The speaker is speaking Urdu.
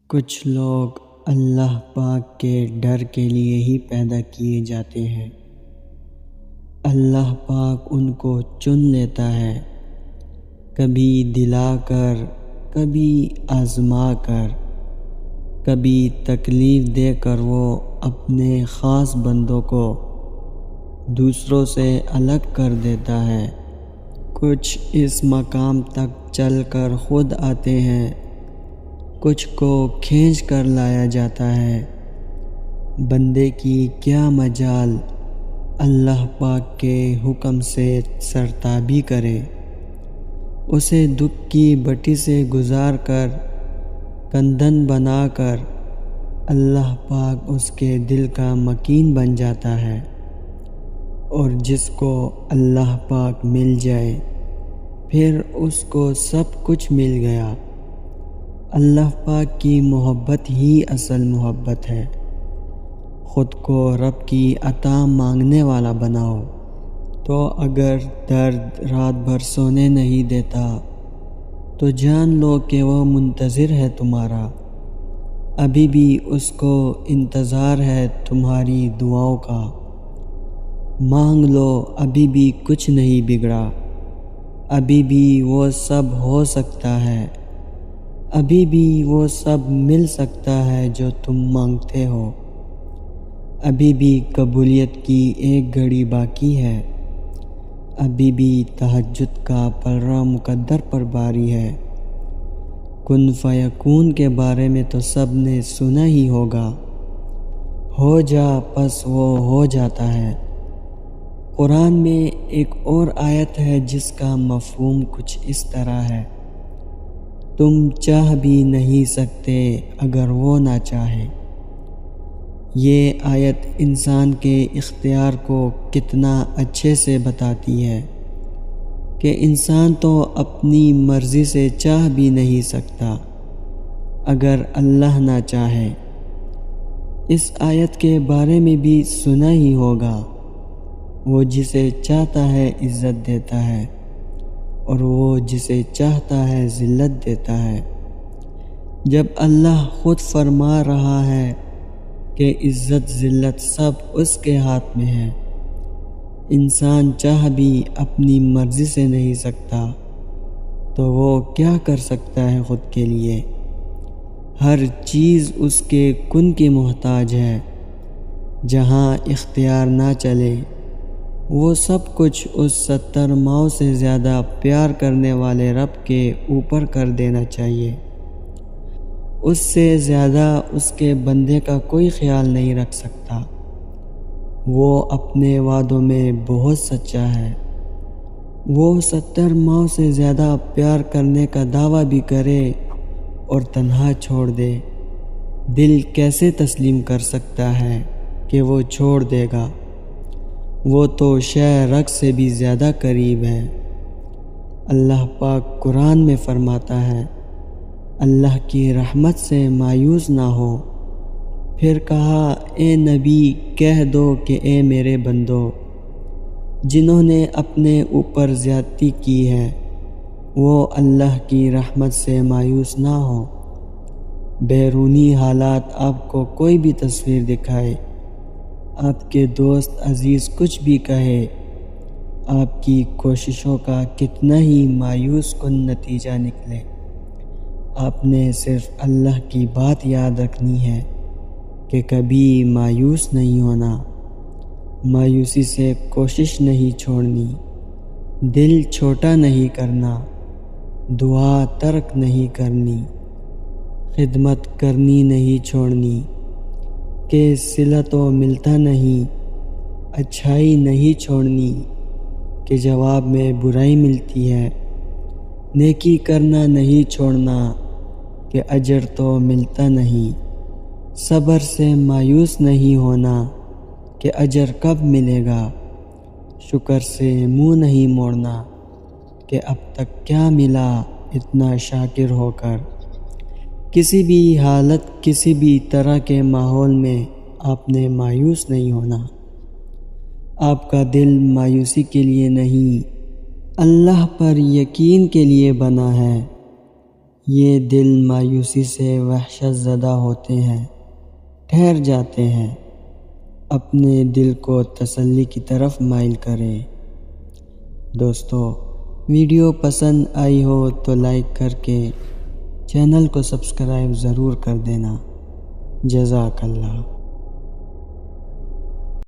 کچھ لوگ اللہ پاک کے ڈر کے لیے ہی پیدا کیے جاتے ہیں۔ اللہ پاک ان کو چن لیتا ہے، کبھی دلا کر، کبھی آزما کر، کبھی تکلیف دے کر وہ اپنے خاص بندوں کو دوسروں سے الگ کر دیتا ہے۔ کچھ اس مقام تک چل کر خود آتے ہیں، کچھ کو کھینچ کر لایا جاتا ہے۔ بندے کی کیا مجال اللہ پاک کے حکم سے سرتابی کرے، اسے دکھ کی بٹی سے گزار کر کندن بنا کر اللہ پاک اس کے دل کا مکین بن جاتا ہے، اور جس کو اللہ پاک مل جائے پھر اس کو سب کچھ مل گیا۔ اللہ پاک کی محبت ہی اصل محبت ہے۔ خود کو رب کی عطا مانگنے والا بناؤ تو اگر درد رات بھر سونے نہیں دیتا تو جان لو کہ وہ منتظر ہے تمہارا، ابھی بھی اس کو انتظار ہے تمہاری دعاؤں کا۔ مانگ لو، ابھی بھی کچھ نہیں بگڑا، ابھی بھی وہ سب ہو سکتا ہے، ابھی بھی وہ سب مل سکتا ہے جو تم مانگتے ہو، ابھی بھی قبولیت کی ایک گھڑی باقی ہے، ابھی بھی تہجد کا پلڑا مقدر پر باری ہے۔ کن فیکون کے بارے میں تو سب نے سنا ہی ہوگا، ہو جا پس وہ ہو جاتا ہے۔ قرآن میں ایک اور آیت ہے جس کا مفہوم کچھ اس طرح ہے، تم چاہ بھی نہیں سکتے اگر وہ نہ چاہے۔ یہ آیت انسان کے اختیار کو کتنا اچھے سے بتاتی ہے کہ انسان تو اپنی مرضی سے چاہ بھی نہیں سکتا اگر اللہ نہ چاہے۔ اس آیت کے بارے میں بھی سنا ہی ہوگا، وہ جسے چاہتا ہے عزت دیتا ہے اور وہ جسے چاہتا ہے ذلت دیتا ہے۔ جب اللہ خود فرما رہا ہے کہ عزت ذلت سب اس کے ہاتھ میں ہے، انسان چاہ بھی اپنی مرضی سے نہیں سکتا تو وہ کیا کر سکتا ہے خود کے لیے؟ ہر چیز اس کے کن کی محتاج ہے۔ جہاں اختیار نہ چلے، وہ سب کچھ اس 70 ماؤں سے زیادہ پیار کرنے والے رب کے اوپر کر دینا چاہیے۔ اس سے زیادہ اس کے بندے کا کوئی خیال نہیں رکھ سکتا۔ وہ اپنے وعدوں میں بہت سچا ہے۔ وہ 70 ماؤں سے زیادہ پیار کرنے کا دعویٰ بھی کرے اور تنہا چھوڑ دے، دل کیسے تسلیم کر سکتا ہے کہ وہ چھوڑ دے گا؟ وہ تو شے رگ سے بھی زیادہ قریب ہے۔ اللہ پاک قرآن میں فرماتا ہے، اللہ کی رحمت سے مایوس نہ ہو۔ پھر کہا، اے نبی کہہ دو کہ اے میرے بندو، جنہوں نے اپنے اوپر زیادتی کی ہے وہ اللہ کی رحمت سے مایوس نہ ہو۔ بیرونی حالات آپ کو کوئی بھی تصویر دکھائے، آپ کے دوست عزیز کچھ بھی کہے، آپ کی کوششوں کا کتنا ہی مایوس کن نتیجہ نکلے، آپ نے صرف اللہ کی بات یاد رکھنی ہے کہ کبھی مایوس نہیں ہونا، مایوسی سے کوشش نہیں چھوڑنی، دل چھوٹا نہیں کرنا، دعا ترک نہیں کرنی، خدمت کرنی نہیں چھوڑنی، کہ صلہ تو ملتا نہیں، اچھائی نہیں چھوڑنی، کہ جواب میں برائی ملتی ہے، نیکی کرنا نہیں چھوڑنا، کہ اجر تو ملتا نہیں، صبر سے مایوس نہیں ہونا، کہ اجر کب ملے گا، شکر سے منہ نہیں موڑنا، کہ اب تک کیا ملا اتنا شاکر ہو کر۔ کسی بھی حالت، کسی بھی طرح کے ماحول میں آپ نے مایوس نہیں ہونا۔ آپ کا دل مایوسی کے لیے نہیں، اللہ پر یقین کے لیے بنا ہے۔ یہ دل مایوسی سے وحشت زدہ ہوتے ہیں، ٹھہر جاتے ہیں۔ اپنے دل کو تسلی کی طرف مائل کریں۔ دوستو، ویڈیو پسند آئی ہو تو لائک کر کے چینل کو سبسکرائب ضرور کر دینا۔ جزاک اللہ۔